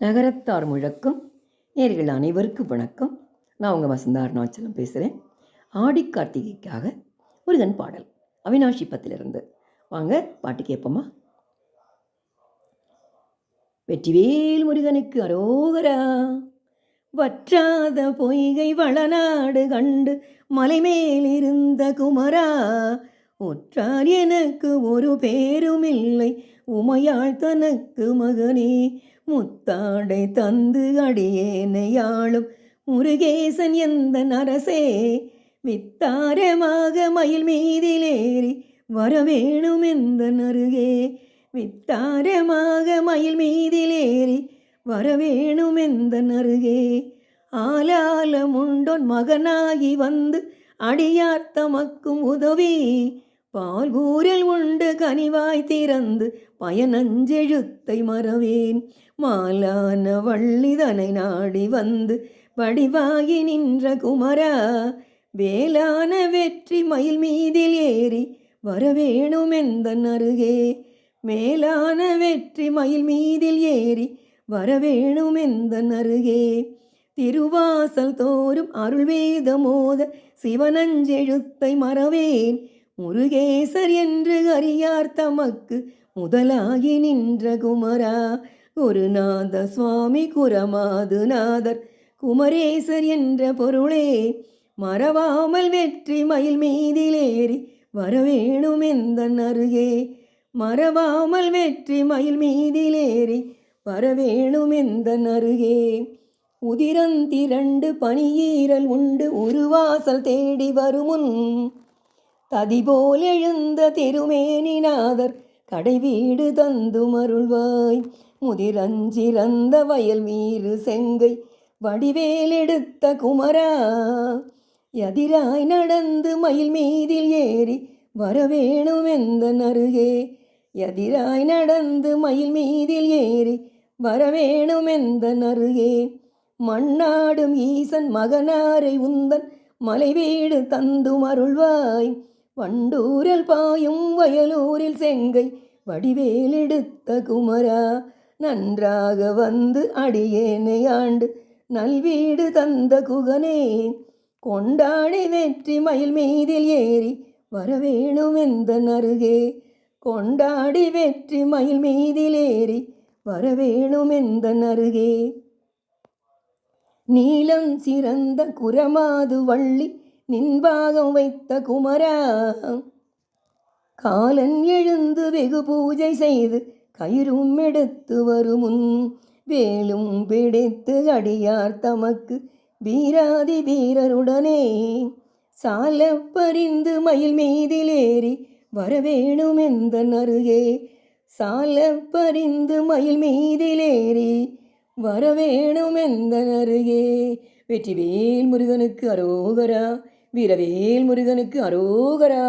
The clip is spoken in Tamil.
நகரத்தார் முழக்கம் நேயர்கள் அனைவருக்கும் வணக்கம். நான் உங்கள் வசந்தா அருணாச்சலம் பேசுகிறேன். ஆடி கார்த்திகைக்காக முருகன் பாடல் அவினாஷி பத்திலிருந்து. வாங்க பாட்டு கேட்போமா? வெற்றிவேல் முருகனுக்கு அரோகரா. வற்றாத பொய்கை வளநாடு கண்டு மலைமேல் இருந்த குமரா, ஒற்றார் எனக்கு ஒரு பேருமில்லை உமையாள் தனக்கு மகனே, முத்தாடை தந்து அடியேனையாளும் முருகேசன் எந்த அரசே, வித்தாரமாக மயில் மீதிலேறி வரவேணும் எந்த அருகே, வித்தாரமாக மயில் மீதிலேறி வரவேணும் எந்த அருகே, ஆலாலம் உண்டோன் மகனாகி வந்து அடியார் தமக்கும் உதவி, பால்கூரல் உண்டு கனிவாய் திறந்து பயனஞ்செழுத்தை மறவேன், மாலான வள்ளிதனை நாடி வந்து வடிவாகி நின்ற குமரா, வேலான வெற்றி மயில் மீதில் ஏறி வரவேணும் எந்த அருகே, மேலான வெற்றி மயில் மீதில் ஏறி வரவேணும் எந்த அருகே, திருவாசல் தோறும் அருள்வேத மோத சிவனஞ்செழுத்தை மறவேன், முருகேசர் என்று அறியார் தமக்கு முதலாகி நின்ற குமரா, குருநாத சுவாமி குரமாதுநாதர் குமரேசர் என்ற பொருளே, மறவாமல் வெற்றி மயில் மீதிலேறி வரவேணும் எந்த அருகே, மறவாமல் வெற்றி மயில் மீதிலேறி வரவேணும் எந்த அருகே, உதிரந்திரண்டு பனியீரல் உண்டு உருவாசல் தேடி வருமுன், ததிபோல் எழுந்த திருமேனிநாதர் கடை வீடு தந்து மருள்வாய், முதிரஞ்சிறந்த வயல் மீறு செங்கை வடிவேலெடுத்த குமரா, எதிராய் நடந்து மயில் மீதில் ஏறி வரவேணும் எந்த அருகே, எதிராய் நடந்து மயில் மீதில் ஏறி வரவேணும் எந்த அருகே, மண்ணாடும் ஈசன் மகனாரை உந்தன் மலை வீடு தந்து மருள்வாய், வண்டூரல் பாயும் வயலூரில் செங்கை வடிவேலெடுத்த குமரா, நன்றாக வந்து அடியேனை ஆண்டு நல்வீடு தந்த குகனே, கொண்டாடி வெற்றி மயில் மீதில் ஏறி வரவேணும் எந்த அருகே, கொண்டாடி வெற்றி மயில் மீதில் ஏறி வரவேணும் எந்த அருகே, நீலம் சிறந்த குரமாது வள்ளி நின்பாகம் வைத்த குமரா, காலன் எழுந்து வெகு பூஜை செய்து கயிறும் எடுத்து வருமுன், வேலும் பிடித்து அடியார் தமக்கு வீராதி வீரருடனே, சால பறிந்து மயில் மீதிலேறி வரவேணும் எந்த அருகே, சால பறிந்து மயில் மீதிலேறி வரவேணும் எந்த அருகே. வெற்றிவேல் முருகனுக்கு அரோகரா, வீரவேல் முருகனுக்கு அரோகரா.